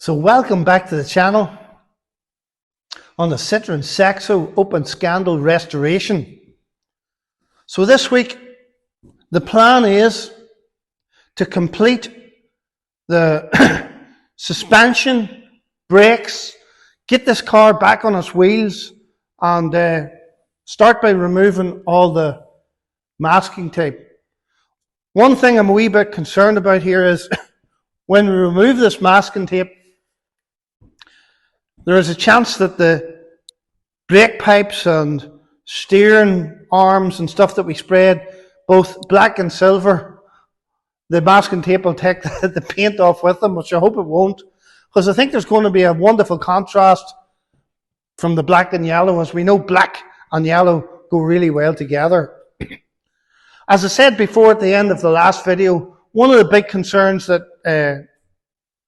So welcome back to the channel on the Citroen Saxo Open Scandal Restoration. So this week the plan is to complete the suspension, brakes, get this car back on its wheels and start by removing all the masking tape. One thing I'm a wee bit concerned about here is when we remove this masking tape, there is a chance that the brake pipes and steering arms and stuff that we sprayed, both black and silver, the masking tape will take the paint off with them, which I hope it won't, because I think there's going to be a wonderful contrast from the black and yellow. As we know, black and yellow go really well together. As I said before at the end of the last video, one of the big concerns that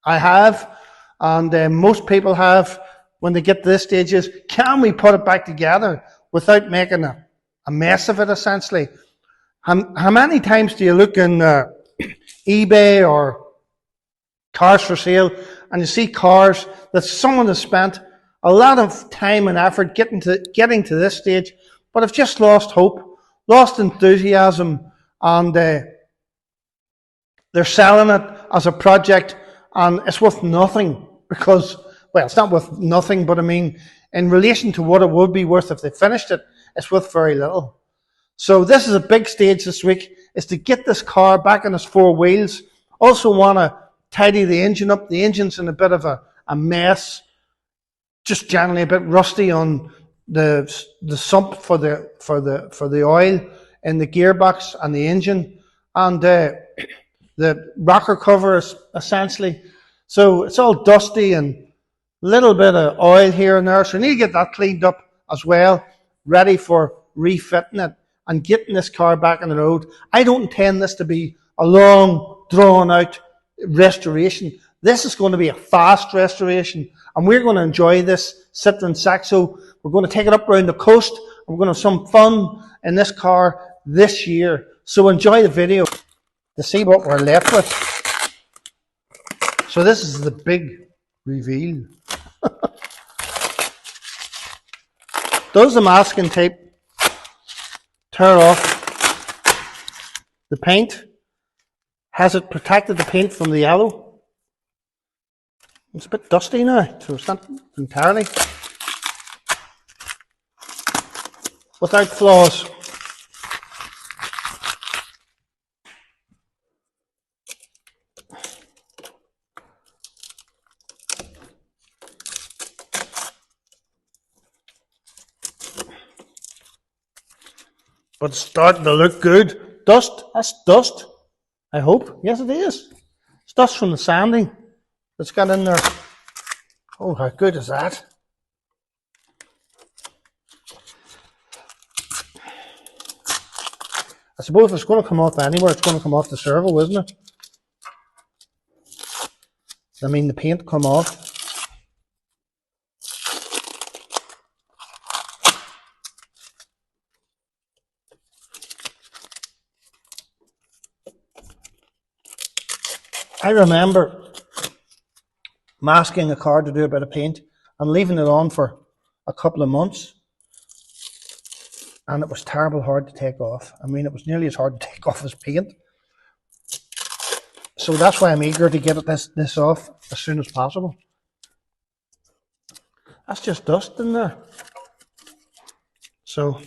I have, and most people have when they get to this stage, is can we put it back together without making a mess of it, essentially? How many times do you look in eBay or cars for sale and you see cars that someone has spent a lot of time and effort getting to this stage, but have just lost hope, lost enthusiasm, and they're selling it as a project and it's worth nothing because, well, it's not worth nothing, but I mean, in relation to what it would be worth if they finished it, it's worth very little. So this is a big stage this week, is to get this car back on its four wheels. Also want to tidy the engine up. The engine's in a bit of a mess, just generally a bit rusty on the sump for the oil in the gearbox and the engine, and the rocker cover is essentially, so it's all dusty and a little bit of oil here and there, so we need to get that cleaned up as well, ready for refitting it and getting this car back on the road. I don't intend this to be a long, drawn-out restoration. This is going to be a fast restoration, and we're going to enjoy this Citroen Saxo. We're going to take it up around the coast, and we're going to have some fun in this car this year. So enjoy the video to see what we're left with. So this is the big reveal. Does the masking tape tear off the paint? Has it protected the paint from the yellow? It's a bit dusty now, so it's not entirely without flaws. But it's starting to look good. Dust, that's dust, I hope. Yes, it is. It's dust from the sanding that's got in there. Oh, how good is that? I suppose if it's going to come off anywhere, it's going to come off the servo, isn't it? I mean, the paint come off. I remember masking a car to do a bit of paint and leaving it on for a couple of months, and it was terrible hard to take off. I mean, it was nearly as hard to take off as paint. So that's why I'm eager to get this off as soon as possible. That's just dust in there. So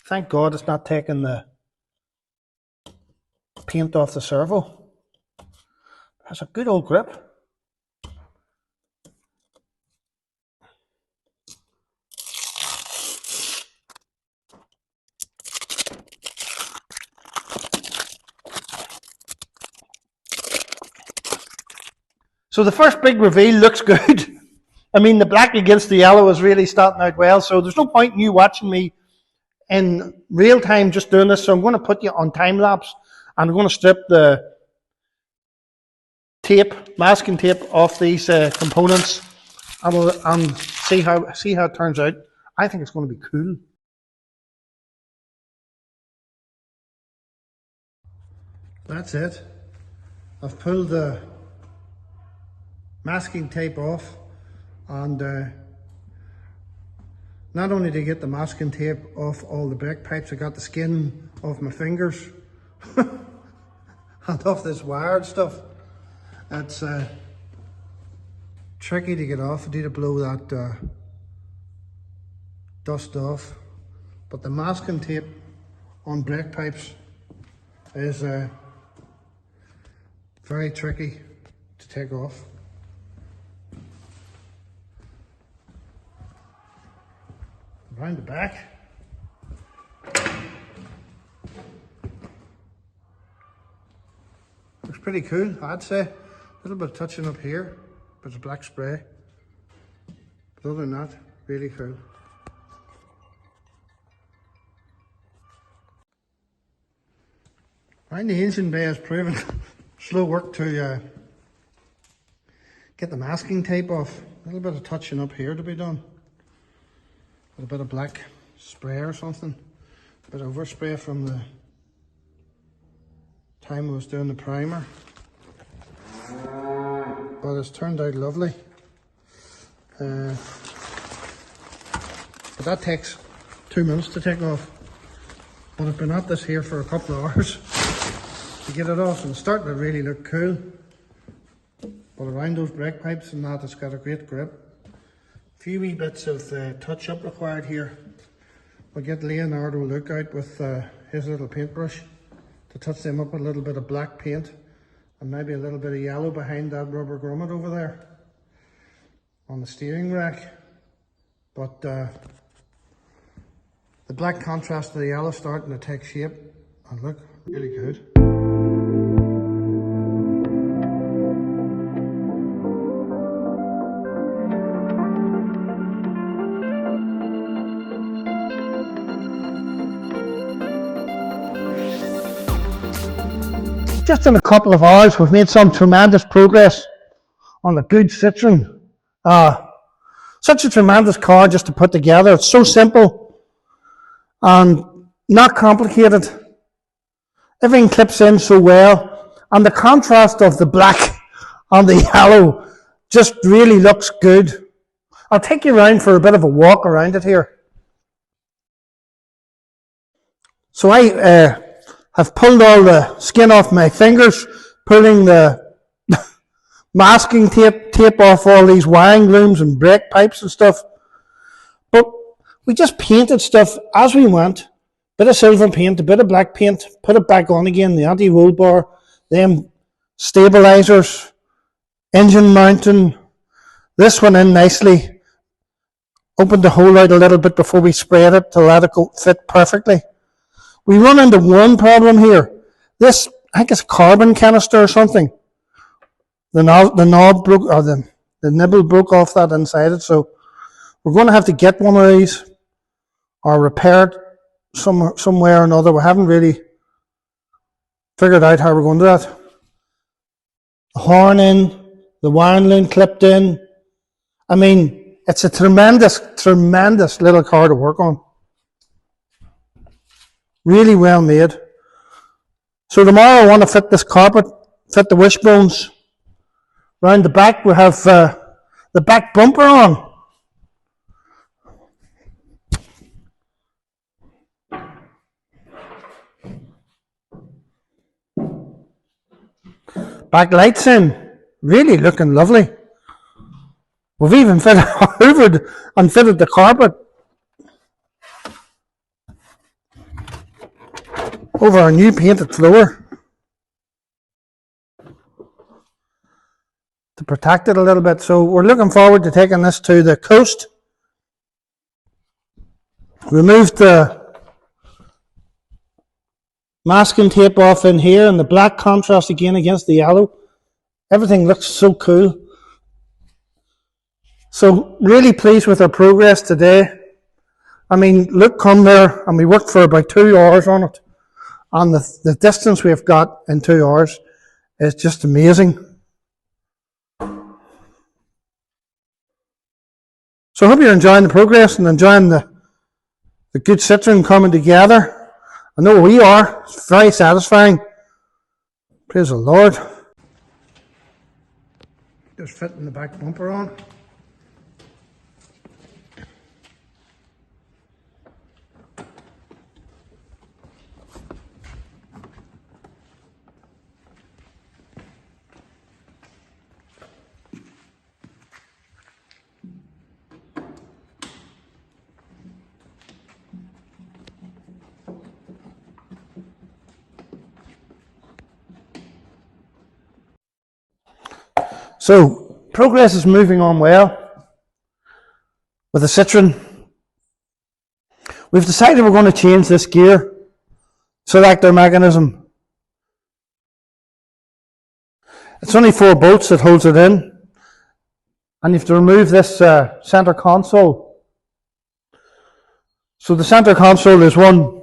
thank God it's not taking the paint off the servo. That's a good old grip. So the first big reveal looks good. I mean, the black against the yellow is really starting out well, so there's no point in you watching me in real time just doing this, so I'm going to put you on time lapse and I'm going to strip the tape, masking tape off these components and see how it turns out. I think it's going to be cool. That's it. I've pulled the masking tape off, and not only to get the masking tape off all the brake pipes, I got the skin off my fingers and off this wired stuff. It's tricky to get off. I need to blow that dust off, but the masking tape on brake pipes is very tricky to take off. Around the back. Looks pretty cool, I'd say. A little bit of touching up here, bit of black spray. But other than that, really cool. Around the engine bay is proven slow work to get the masking tape off. A little bit of touching up here to be done. With a bit of black spray or something. A bit of overspray from the time I was doing the primer. But it's turned out lovely. But that takes 2 minutes to take off. But I've been at this here for a couple of hours to get it off, and it's starting to really look cool. But around those brake pipes and that, it's got a great grip. A few wee bits of touch up required here. We'll get Leonardo look out with his little paintbrush to touch them up with a little bit of black paint and maybe a little bit of yellow behind that rubber grommet over there on the steering rack. But the black contrast to the yellow starting to take shape and look really good. Just in a couple of hours, we've made some tremendous progress on the good Citroen. Such a tremendous car just to put together. It's so simple and not complicated. Everything clips in so well, and the contrast of the black and the yellow just really looks good. I'll take you around for a bit of a walk around it here. So I I've pulled all the skin off my fingers, pulling the masking tape off all these wiring looms and brake pipes and stuff. But we just painted stuff as we went. Bit of silver paint, a bit of black paint, put it back on again, the anti-roll bar, them stabilizers, engine mounting, this one in nicely. Opened the hole out a little bit before we sprayed it to let it go fit perfectly. We run into one problem here. This, I think it's a carbon canister or something. The knob broke, or the nibble broke off that inside it, so we're going to have to get one of these or repair it somewhere or another. We haven't really figured out how we're going to do that. The horn in, the wiring loom clipped in. I mean, it's a tremendous, tremendous little car to work on. Really well made. So tomorrow I want to fit this carpet, fit the wishbones. Round the back we have the back bumper on. Back lights in. Really looking lovely. We've even hoovered and fitted the carpet over our new painted floor to protect it a little bit. So we're looking forward to taking this to the coast. Removed the masking tape off in here, and the black contrast again against the yellow. Everything looks so cool. So really pleased with our progress today. I mean, look, come there, and we worked for about 2 hours on it. And the distance we've got in 2 hours is just amazing. So I hope you're enjoying the progress and enjoying the good Citroen coming together. I know we are. It's very satisfying. Praise the Lord. Just fitting the back bumper on. So, progress is moving on well with the Citroen. We've decided we're going to change this gear selector mechanism. It's only 4 bolts that holds it in, and you have to remove this center console. So the center console is one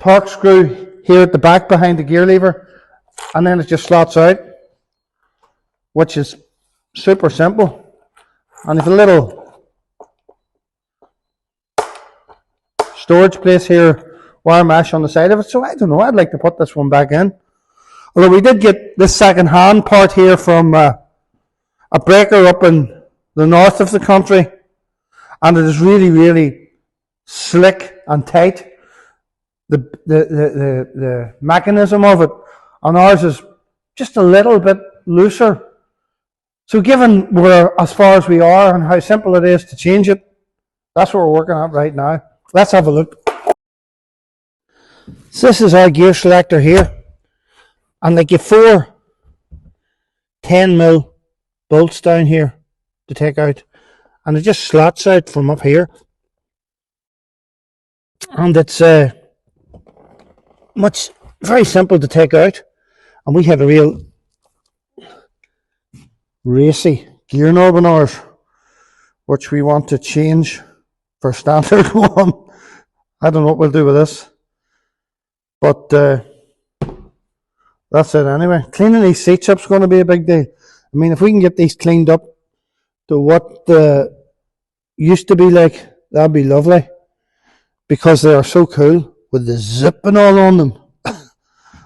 torque screw here at the back behind the gear lever, and then it just slots out, which is super simple. And there's a little storage place here, wire mesh on the side of it. So I don't know, I'd like to put this one back in. Although we did get this second hand part here from a breaker up in the north of the country, and it is really, really slick and tight. The mechanism of it on ours is just a little bit looser. So given we're as far as we are and how simple it is to change it, that's what we're working on right now. Let's have a look. So this is our gear selector here. And like you 4 10mm bolts down here to take out. And it just slots out from up here. And it's very simple to take out. And we have a real racy gear knob on ours, which we want to change for standard one. I don't know what we'll do with this, but that's it anyway. Cleaning these seats up is going to be a big deal. I mean, if we can get these cleaned up to what they used to be like, that'd be lovely, because they are so cool with the zip and all on them.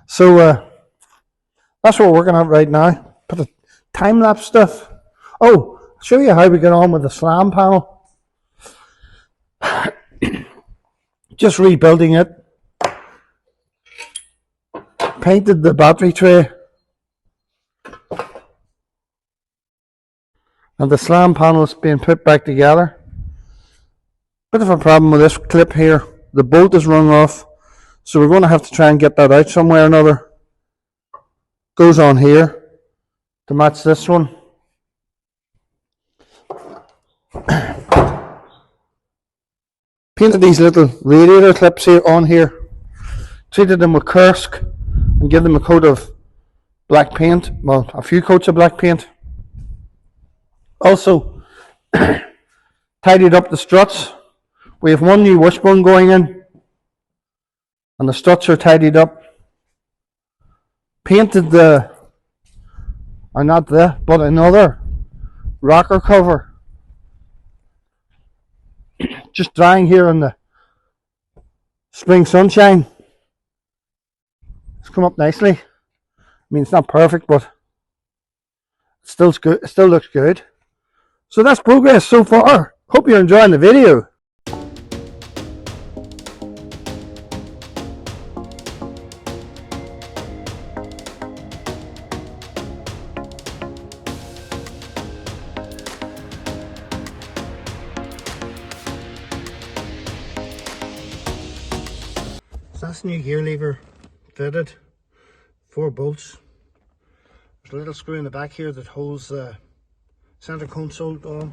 So that's what we're working on right now. Put the time-lapse stuff. Oh, I'll show you how we get on with the slam panel. Just rebuilding it. Painted the battery tray. And the slam panel is being put back together. Bit of a problem with this clip here. The bolt is rung off. So we're going to have to try and get that out somewhere or another. Goes on here to match this one. Painted these little radiator clips here on here. Treated them with Kursk and give them a coat of black paint. Well, a few coats of black paint. Also tidied up the struts. We have 1 new wishbone going in, and the struts are tidied up. Painted but another rocker cover. Just drying here in the spring sunshine. It's come up nicely. I mean, it's not perfect, but it still looks good. So that's progress so far. Hope you're enjoying the video. So that's the new gear lever fitted. 4 bolts. There's a little screw in the back here that holds the center console on,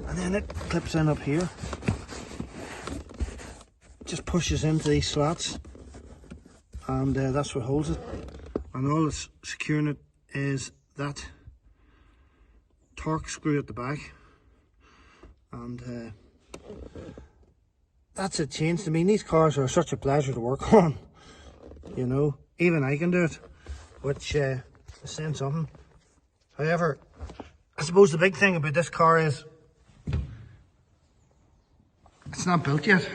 and then it clips in up here. Just pushes into these slots, and that's what holds it. And all that's securing it is that torque screw at the back. And that's a change. I mean, these cars are such a pleasure to work on. You know, even I can do it, which is saying something. However, I suppose the big thing about this car is it's not built yet.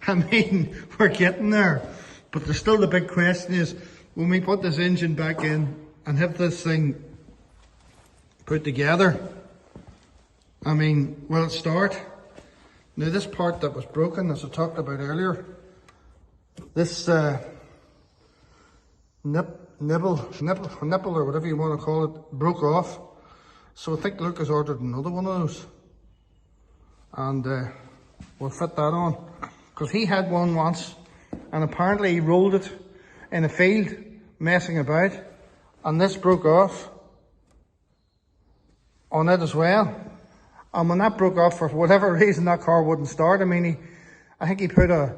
I mean, we're getting there, but there's still the big question is, when we put this engine back in and have this thing put together. I mean, will it start? Now this part that was broken, as I talked about earlier, this nipple or whatever you want to call it, broke off. So I think Luke has ordered another one of those. And we'll fit that on. Because he had one once, and apparently he rolled it in a field, messing about, and this broke off on it as well. And when that broke off, for whatever reason, that car wouldn't start. I mean, I think he put a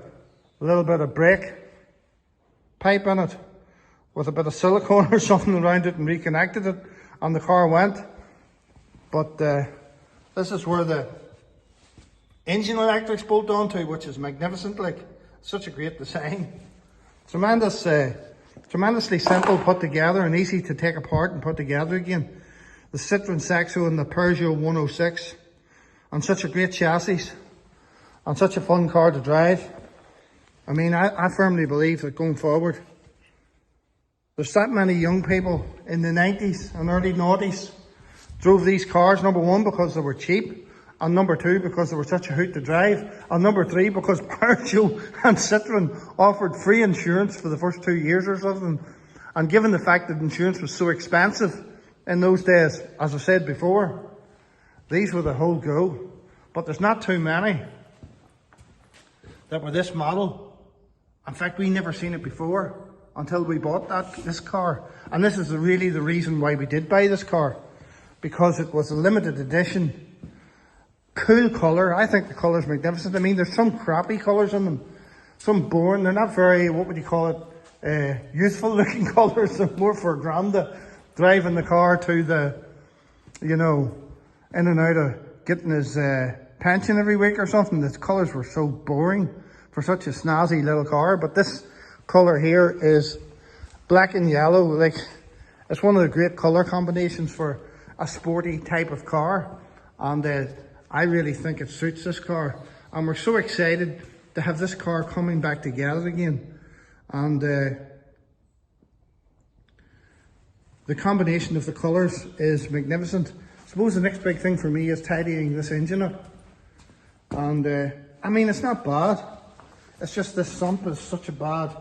little bit of brake pipe in it with a bit of silicone or something around it and reconnected it, and the car went. But this is where the engine electrics bolt onto, which is magnificent, like such a great design. Tremendously simple, put together, and easy to take apart and put together again. The Citroen Saxo and the Peugeot 106, and such a great chassis, and such a fun car to drive. I mean, I firmly believe that going forward, there's that many young people in the 90s and early 90s drove these cars, number one, because they were cheap, and number two, because they were such a hoot to drive, and number three, because Peugeot and Citroen offered free insurance for the first 2 years or something. And given the fact that insurance was so expensive in those days, as I said before, these were the whole go. But there's not too many that were this model. In fact, we never seen it before until we bought this car. And this is really the reason why we did buy this car, because it was a limited edition, cool colour. I think the colour's magnificent. I mean, there's some crappy colours in them, some boring. They're not very, what would you call it, youthful looking colours. They're more for Granda driving the car to the, you know, in and out of getting his pension every week or something. The colours were so boring for such a snazzy little car. But this colour here is black and yellow. Like, it's one of the great colour combinations for a sporty type of car. And I really think it suits this car. And we're so excited to have this car coming back together again. And the combination of the colours is magnificent. I suppose the next big thing for me is tidying this engine up. And I mean, it's not bad. It's just this sump is such a bad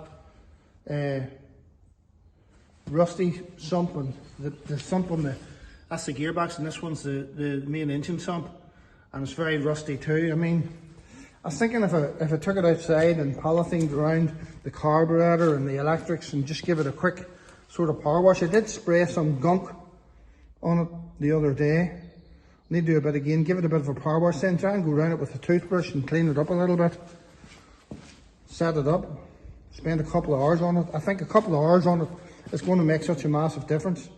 rusty sump, and the sump on that's the gearbox, and this one's the main engine sump, and it's very rusty too. I mean, I was thinking if I took it outside and polythened around the carburetor and the electrics and just give it a quick sort of power wash. I did spray some gunk on it the other day. Need to do a bit again, give it a bit of a power wash, then try and go around it with a toothbrush and clean it up a little bit. Set it up, spend a couple of hours on it. I think a couple of hours on it is going to make such a massive difference.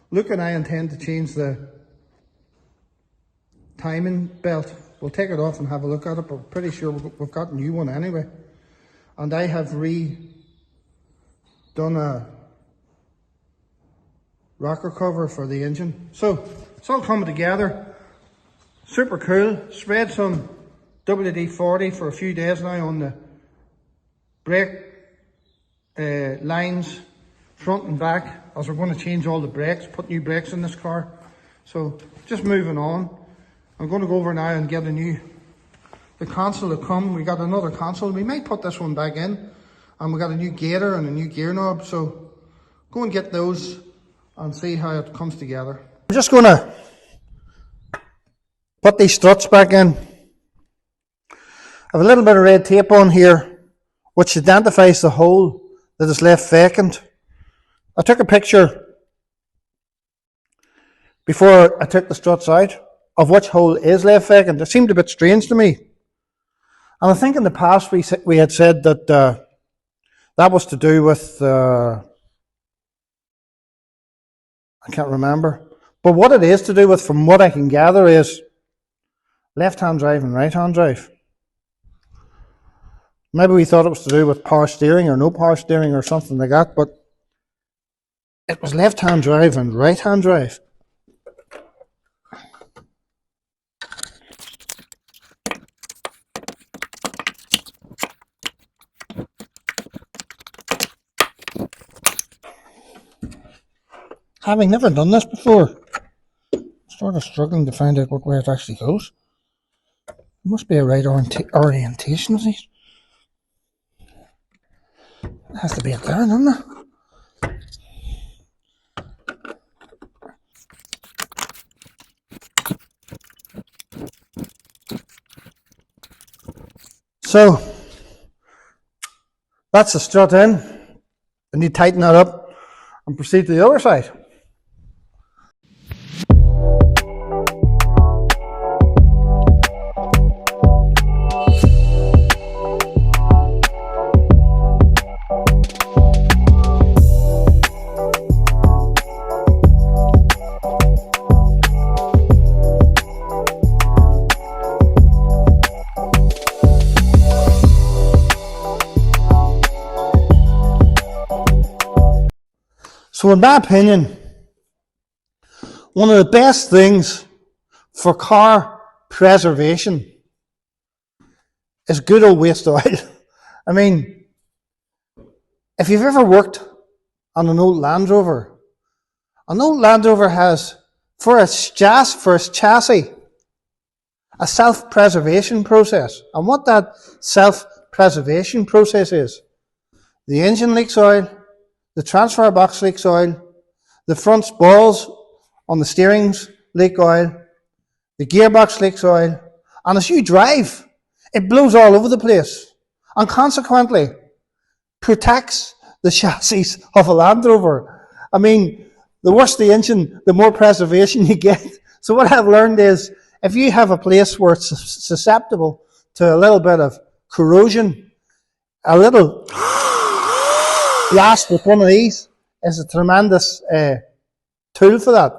Luke and I intend to change the timing belt. We'll take it off and have a look at it, but we're pretty sure we've got a new one anyway. And I have done a rocker cover for the engine. So it's all coming together. Super cool. Sprayed some WD-40 for a few days now on the brake lines, front and back, as we're going to change all the brakes, put new brakes in this car. So just moving on. I'm going to go over now and get the console to come. We got another console. We might put this one back in. And we got a new gator and a new gear knob. So go and get those and see how it comes together. I'm just going to put these struts back in. I have a little bit of red tape on here, which identifies the hole that is left vacant. I took a picture before I took the struts out of which hole is left vacant. It seemed a bit strange to me. And I think in the past we had said that that was to do with, I can't remember. But what it is to do with, from what I can gather, is left-hand drive and right-hand drive. Maybe we thought it was to do with power steering or no power steering or something like that, but it was left-hand drive and right-hand drive. Having never done this before, it's sort of struggling to find out where it actually goes. It must be a right orientation, see? It has to be up there, doesn't it? So that's the strut in. And you tighten that up and proceed to the other side. So in my opinion, one of the best things for car preservation is good old waste oil. I mean, if you've ever worked on an old Land Rover has, for its chassis, a self-preservation process. And what that self-preservation process is, the engine leaks oil, the transfer box leaks oil, the front balls on the steerings leak oil, the gearbox leaks oil, and as you drive, it blows all over the place, and consequently protects the chassis of a Land Rover. I mean, the worse the engine, the more preservation you get. So what I've learned is, if you have a place where it's susceptible to a little bit of corrosion, a little blast with one of these is a tremendous tool for that.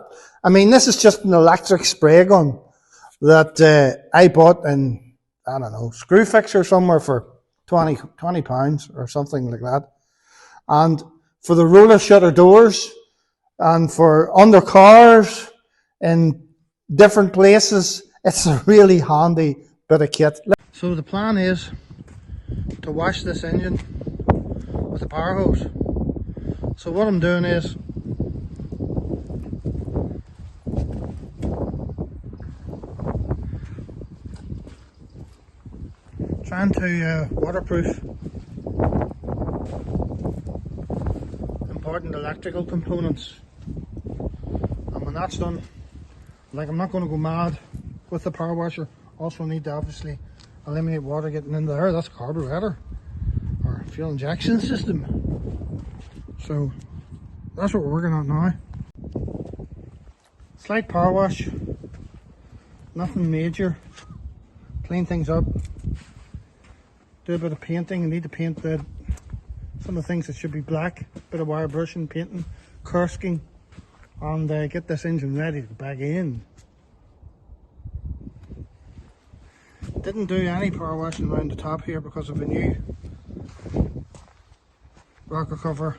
I mean, this is just an electric spray gun that I bought in, I don't know, Screw Fixer somewhere for £20 or something like that. And for the roller shutter doors and for under cars in different places, it's a really handy bit of kit. So the plan is to wash this engine with a power hose. So what I'm doing is trying to waterproof important electrical components, and when that's done, like, I'm not going to go mad with the power washer. Also need to obviously eliminate water getting in there. That's carburetor or fuel injection system. So that's what we're working on now. Slight power wash, nothing major. Clean things up, do a bit of painting. I need to paint some of the things that should be black, bit of wire brushing, painting, kersking, and get this engine ready to go back in. Didn't do any power washing around the top here because of a new rocker cover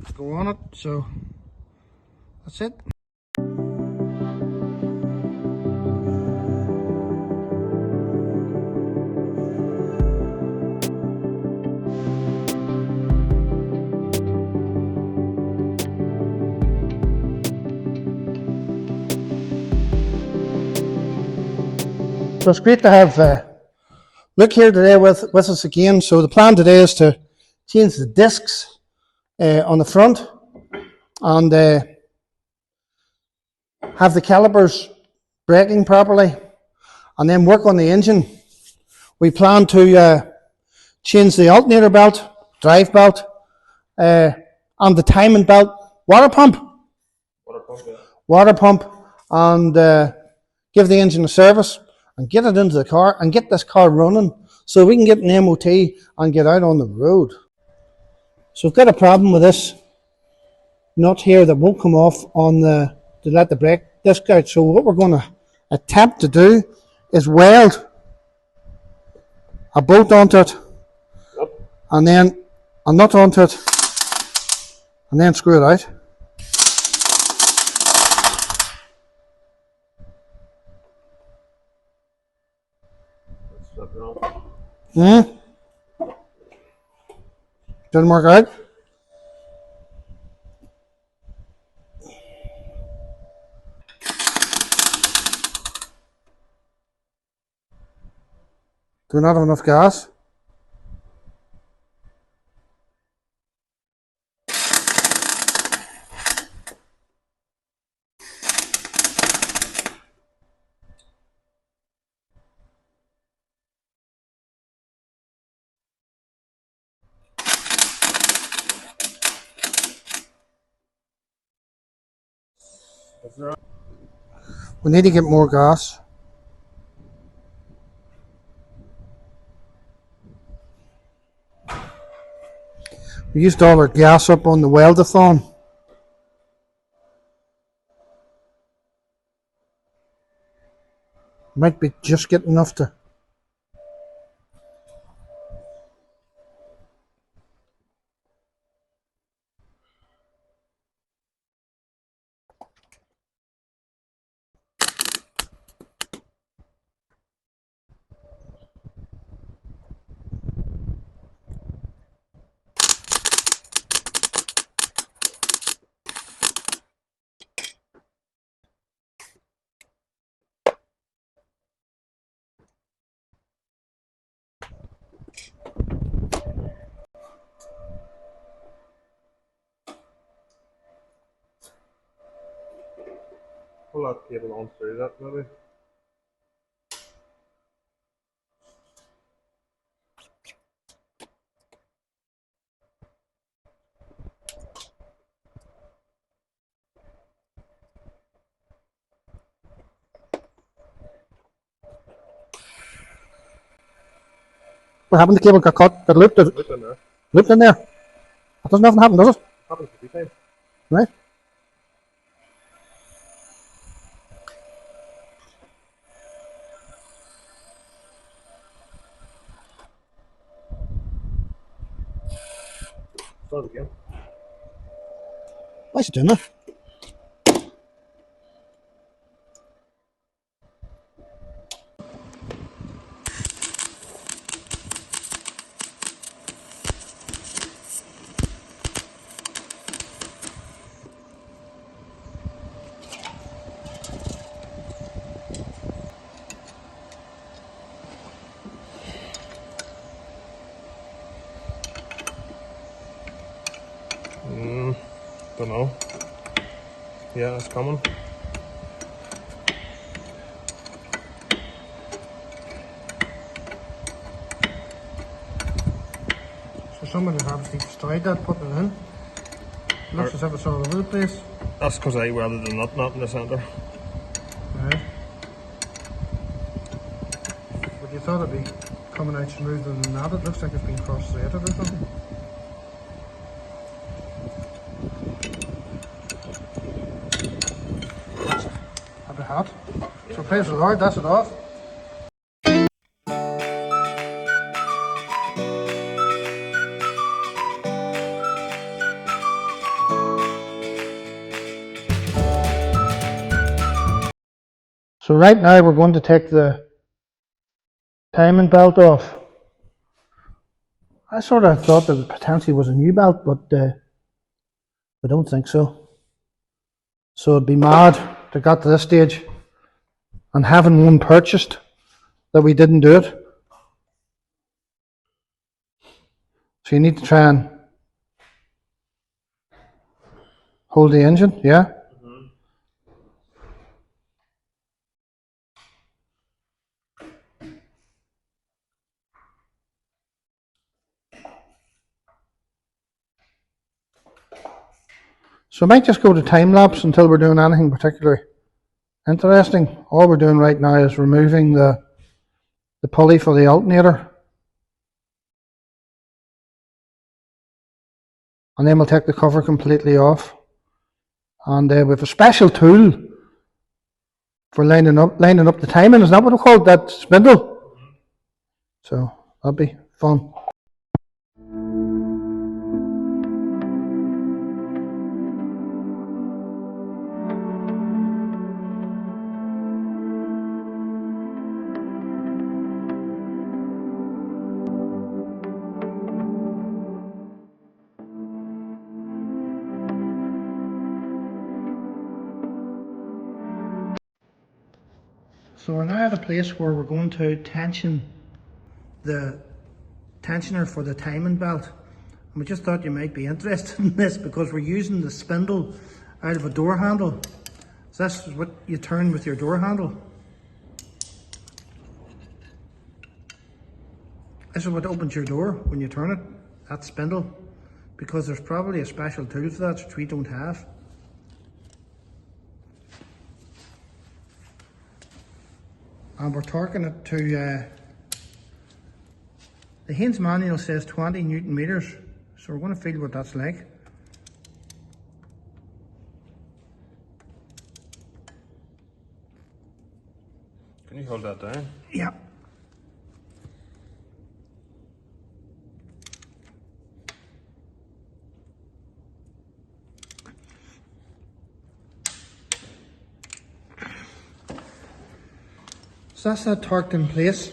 to go on it, so that's it. So it's great to have Luke here today with us again. So the plan today is to change the discs on the front and have the calipers braking properly, and then work on the engine. We plan to change the alternator belt, drive belt, and the timing belt, water pump, and give the engine a service and get it into the car and get this car running so we can get an MOT and get out on the road. So we've got a problem with this nut here that won't come off on to let the brake disc out. So what we're going to attempt to do is weld a bolt onto it, and then a nut onto it, and then screw it out. Didn't work out. Do we not have enough gas? We need to get more gas. We used all our gas up on the weldathon. Might be just getting enough to. Pull that cable on through that maybe. What happened? The cable got cut, got looped. Loop in there. Looped in there. That doesn't often happen, does it? Happens a few times. Right? Start again. Why is it doing that? Don't know. Yeah, it's coming. So somebody obviously destroyed that, putting it in. Looks as if it's all over the place. That's because I welded the nut not in the centre. Right. But you thought it'd be coming out smoother than that. It looks like it's been cross-threaded or something. A bit hot. So praise the Lord, that's it off. So right now we're going to take the timing belt off. I sort of thought that it potentially was a new belt, but I don't think so. So it'd be mad to got to this stage and having one purchased that we didn't do it. So you need to try and hold the engine, yeah? So I might just go to time lapse until we're doing anything particularly interesting. All we're doing right now is removing the pulley for the alternator. And then we'll take the cover completely off. And we have a special tool for lining up the timing. Is that what we call it? That spindle? So that'll be fun. So we're now at a place where we're going to tension the tensioner for the timing belt. And we just thought you might be interested in this because we're using the spindle out of a door handle. So that's what you turn with your door handle. This is what opens your door when you turn it, that spindle, because there's probably a special tool for that which we don't have. And we're torquing it to, the Haynes manual says 20 Newton meters, so we're going to feel what that's like. Can you hold that down? Yeah. So that's that torqued in place.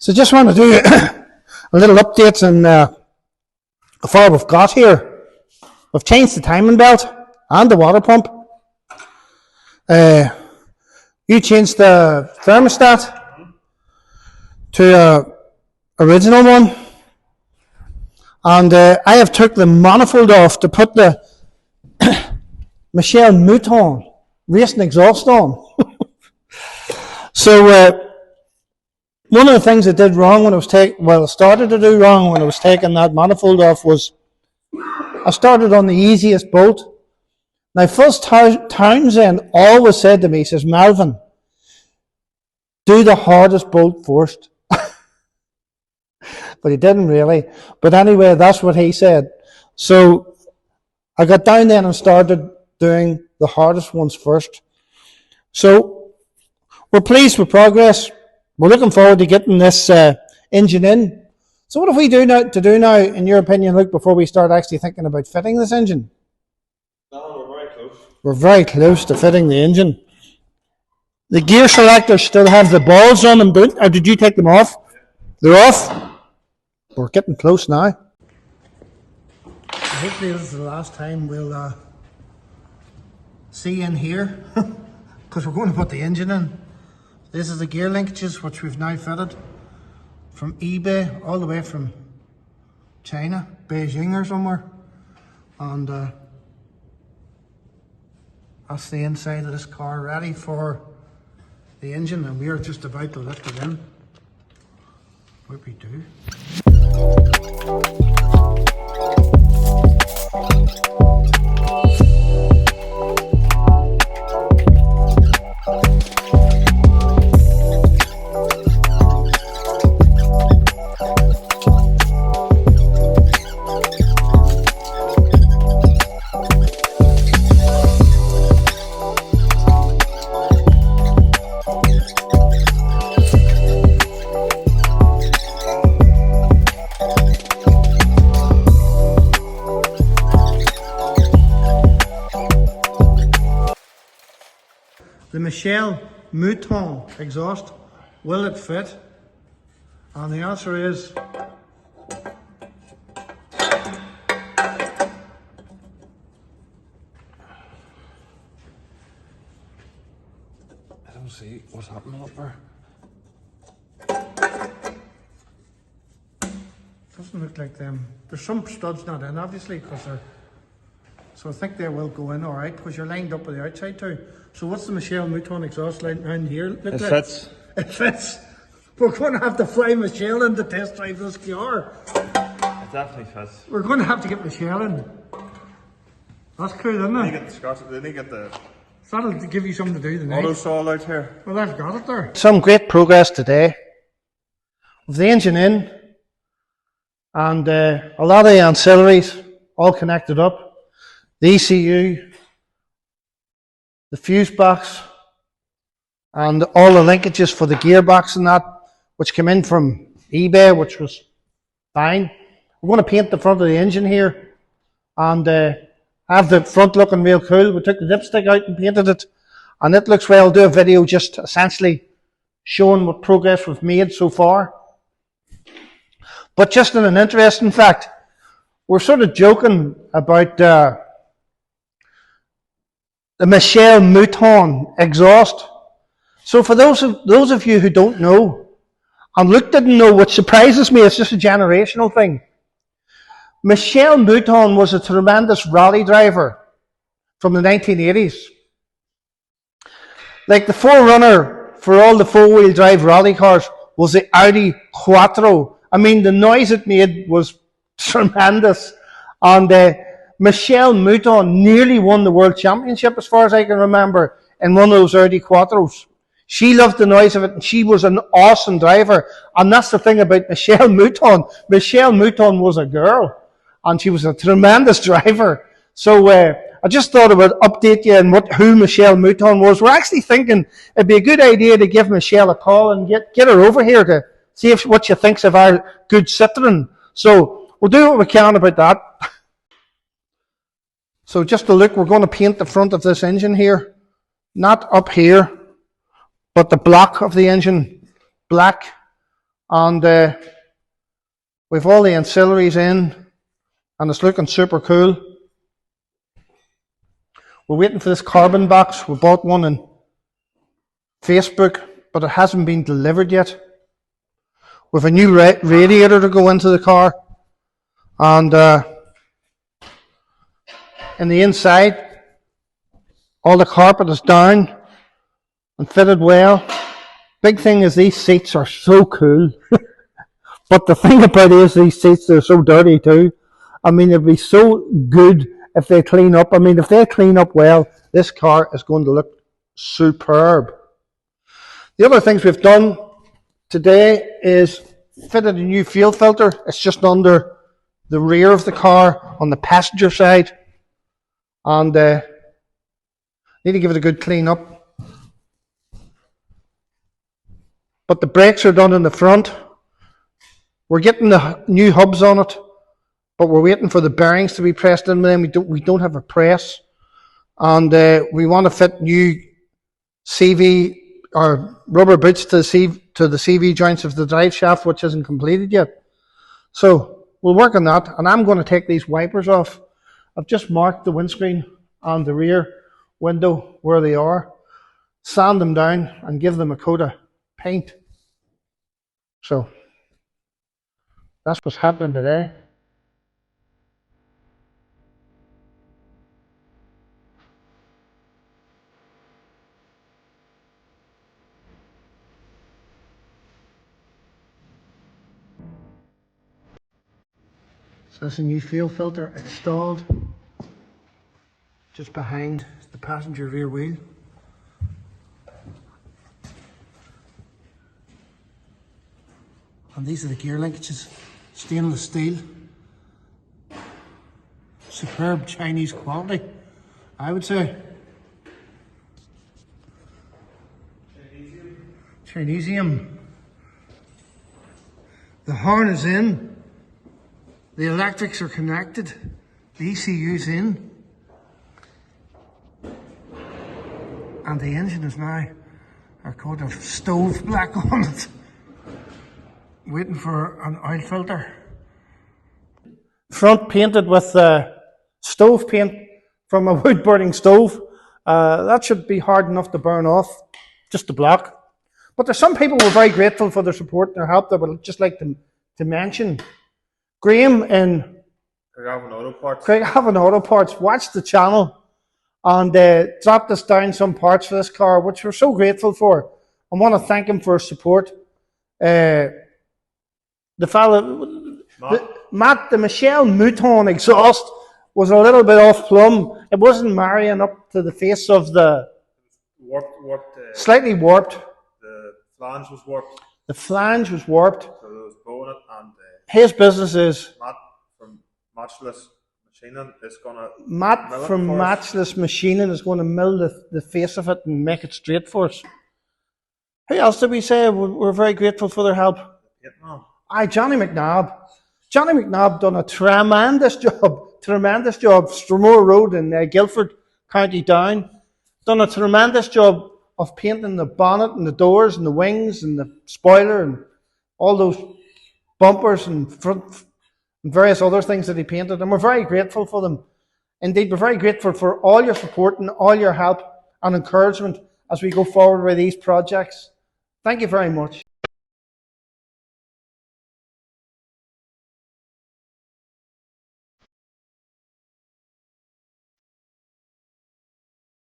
So just want to do a little updates on how far we've got here. We've changed the timing belt and the water pump. You changed the thermostat to original one, and I have took the manifold off to put the Michel Mouton racing exhaust on. So one of the things I did wrong when I was started to do wrong when I was taking that manifold off was I started on the easiest bolt. Now, First Townsend always said to me, he says, Melvin, do the hardest bolt first. But he didn't really. But anyway, that's what he said. So I got down then and started doing the hardest ones first. So we're pleased with progress. We're looking forward to getting this engine in. So what have we now, in your opinion, Luke, before we start actually thinking about fitting this engine? No, we're very close. We're very close to fitting the engine. The gear selectors still have the balls on them, or did you take them off? They're off. We're getting close now. Hopefully this is the last time we'll see you in here, because we're going to put the engine in. This is the gear linkages which we've now fitted from eBay all the way from China, Beijing or somewhere, and that's the inside of this car ready for the engine, and we are just about to lift it in. What we do. The Michel Mouton exhaust, will it fit? And the answer is I don't see what's happening up there. doesn't look like them. There's some studs not in, obviously, because they're. So I think they will go in all right, because you're lined up with the outside too. So what's the Michel Mouton exhaust line down here look It like? fits. It fits. We're going to have to fly Michel in to test drive this car. It definitely fits. We're going to have to get Michel in. That's cool, isn't They it? get the Scots, they get the That'll give you something to do tonight. auto saw out here. Well, I've got it there. Some great progress today. With the engine in, and a lot of the ancillaries all connected up. The ECU, the fuse box, and all the linkages for the gearbox and that, which came in from eBay, which was fine. We're going to paint the front of the engine here, and have the front looking real cool. We took the dipstick out and painted it, and it looks well. I'll do a video just essentially showing what progress we've made so far. But just in an interesting fact, we're sort of joking about the Michel Mouton exhaust. So for those of you who don't know, and Luke didn't know, which surprises me, it's just a generational thing. Michel Mouton was a tremendous rally driver from the 1980s. Like the forerunner for all the four-wheel drive rally cars was the Audi Quattro. I mean, the noise it made was tremendous. And Michel Mouton nearly won the world championship, as far as I can remember, in one of those Audi Quattros. She loved the noise of it, and she was an awesome driver. And that's the thing about Michel Mouton. Michel Mouton was a girl, and she was a tremendous driver. So I just thought I would update you on who Michel Mouton was. We're actually thinking it'd be a good idea to give Michelle a call and get her over here to see what she thinks of our good Citroen. So we'll do what we can about that. So just to look, we're going to paint the front of this engine here. Not up here, but the block of the engine black. And we've all the ancillaries in, and it's looking super cool. We're waiting for this carbon box. We bought one on Facebook, but it hasn't been delivered yet. With a new radiator to go into the car, and in the inside, all the carpet is down and fitted well. Big thing is these seats are so cool. But the thing about it is these seats, they're so dirty too. I mean, it'd be so good if they clean up. I mean, if they clean up well, this car is going to look superb. The other things we've done today is fitted a new fuel filter. It's just under the rear of the car on the passenger side. And need to give it a good clean up. But the brakes are done in the front. We're getting the new hubs on it, but we're waiting for the bearings to be pressed in with them. We don't have a press. And we want to fit new CV or rubber boots to the CV joints of the drive shaft, which isn't completed yet. So we'll work on that, and I'm going to take these wipers off. I've just marked the windscreen and the rear window where they are, sand them down and give them a coat of paint. So that's what's happening today. So that's a new fuel filter installed just behind the passenger rear wheel. And these are the gear linkages, stainless steel. Superb Chinese quality, I would say. Chinesium. The horn is in. The electrics are connected. The ECU's in. And the engine is now a coat of stove black on it. Waiting for an oil filter. Front painted with stove paint from a wood burning stove. That should be hard enough to burn off, just the block. But there's some people who are very grateful for their support and their help that I would just like to mention. Graham in Craigavon Auto Parts watched the channel and dropped us down some parts for this car, which we're so grateful for. I want to thank him for his support. The fellow, Matt, the Michel Mouton exhaust was a little bit off plumb. It wasn't marrying up to the face of the... Slightly warped. The flange was warped. The flange was warped. So there was bone it, and his business is... Matt from Matchless Machining is going to... Matchless Machining is going to mill the face of it and make it straight for us. Who else did we say we're very grateful for their help? Aye, Johnny McNabb. Johnny McNabb done a tremendous job. Stromore Road in Guildford, County Down. Done a tremendous job of painting the bonnet and the doors and the wings and the spoiler and all those bumpers and front and various other things that he painted. And we're very grateful for them. Indeed, we're very grateful for all your support and all your help and encouragement as we go forward with these projects. Thank you very much.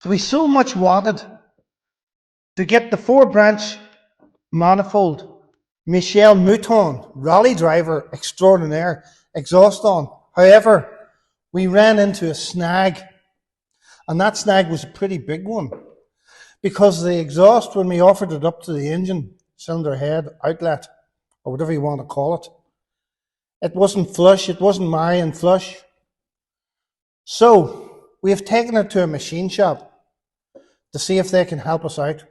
We so much wanted to get the 4-branch manifold Michel Mouton rally driver extraordinaire exhaust on. However, we ran into a snag, and that snag was a pretty big one, because the exhaust, when we offered it up to the engine cylinder head outlet, or whatever you want to call it, it wasn't flush, it wasn't marrying flush. So we have taken it to a machine shop to see if they can help us out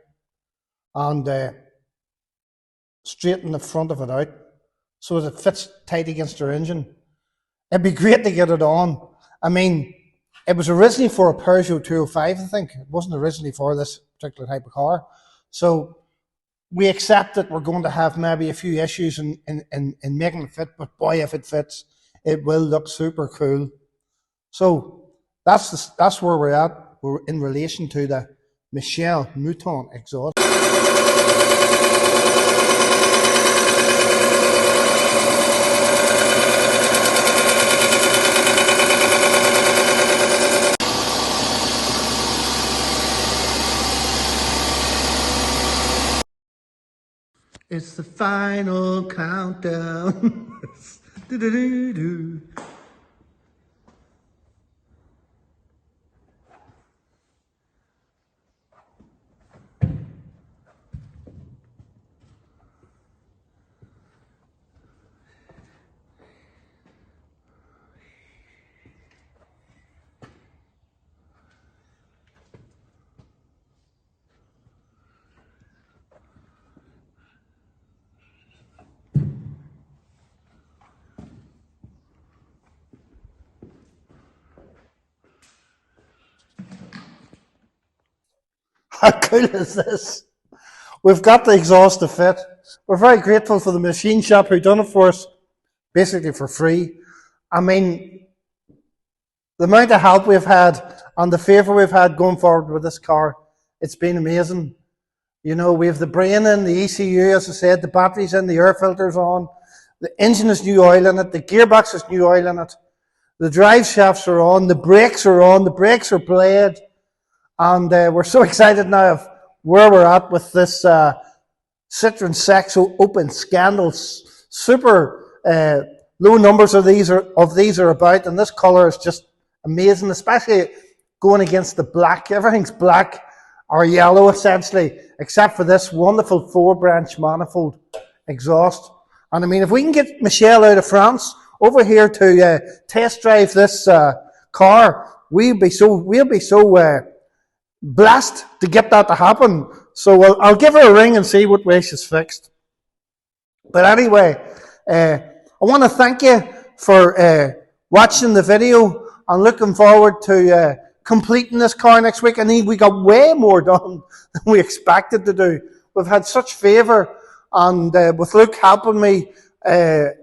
and straighten the front of it out so that it fits tight against our engine. It'd be great to get it on. I mean, it was originally for a Peugeot 205, I think. It wasn't originally for this particular type of car. So we accept that we're going to have maybe a few issues in making it fit, but boy, if it fits, it will look super cool. So that's where we're at. We're in relation to the Michel Mouton exhaust. It's the final countdown. Do-do-do-do. How cool is this? We've got the exhaust to fit. We're very grateful for the machine shop who done it for us, basically for free. I mean, the amount of help we've had and the favour we've had going forward with this car, it's been amazing. You know, we have the brain in, the ECU, as I said, the batteries in, the air filter's on, the engine has new oil in it, the gearbox has new oil in it, the drive shafts are on, the brakes are played. And we're so excited now of where we're at with this Citroen Saxo Open Scandals. Super low numbers of these are about, and this colour is just amazing, especially going against the black. Everything's black or yellow essentially, except for this wonderful 4-branch manifold exhaust. And I mean, if we can get Michel out of France over here to test drive this car, we'll be so blessed to get that to happen. So I'll give her a ring and see what way she's fixed. But anyway, I want to thank you for watching the video and looking forward to completing this car next week. And we got way more done than we expected to do. We've had such favour, and with Luke helping me, the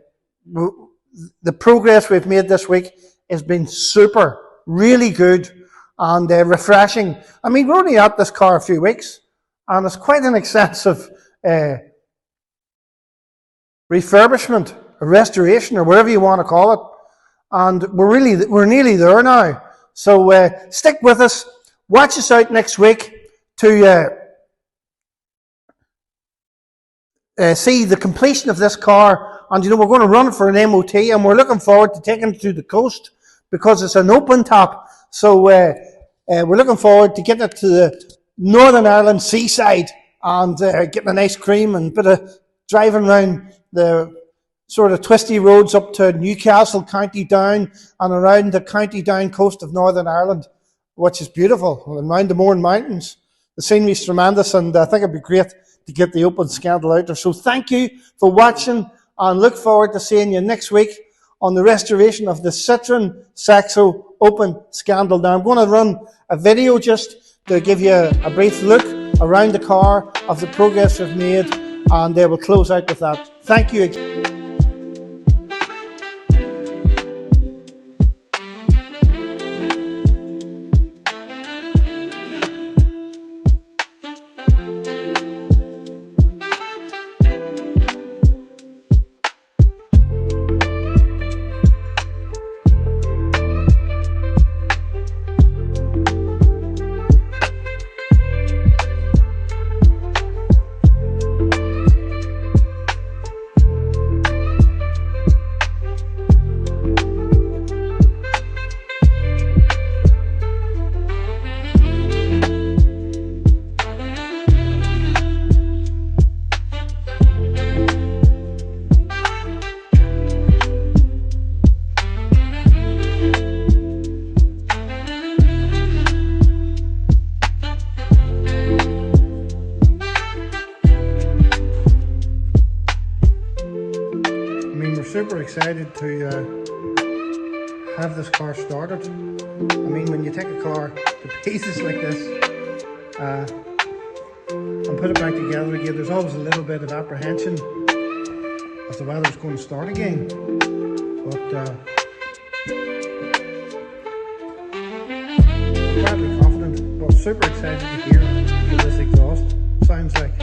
progress we've made this week has been super, really good. And refreshing. I mean, we're only at this car a few weeks, and it's quite an extensive refurbishment, a restoration, or whatever you want to call it. And we're nearly there now. So stick with us. Watch us out next week to see the completion of this car. And you know, we're going to run it for an MOT, and we're looking forward to taking it to the coast because it's an open top. So we're looking forward to getting it to the Northern Ireland seaside and getting a nice cream and a bit of driving around the sort of twisty roads up to Newcastle, County Down, and around the County Down coast of Northern Ireland, which is beautiful, and around the Mourne Mountains. The scenery's tremendous, and I think it'd be great to get the open scandal out there. So thank you for watching, and look forward to seeing you next week on the restoration of the Citroen Saxo open scandal. Now I'm going to run a video just to give you a brief look around the car of the progress we've made, and they will close out with that. Thank you again. Super excited to have this car started. I mean, when you take a car to pieces like this and put it back together again, there's always a little bit of apprehension as to whether it's going to start again. But quietly confident, but super excited to hear what this exhaust sounds like.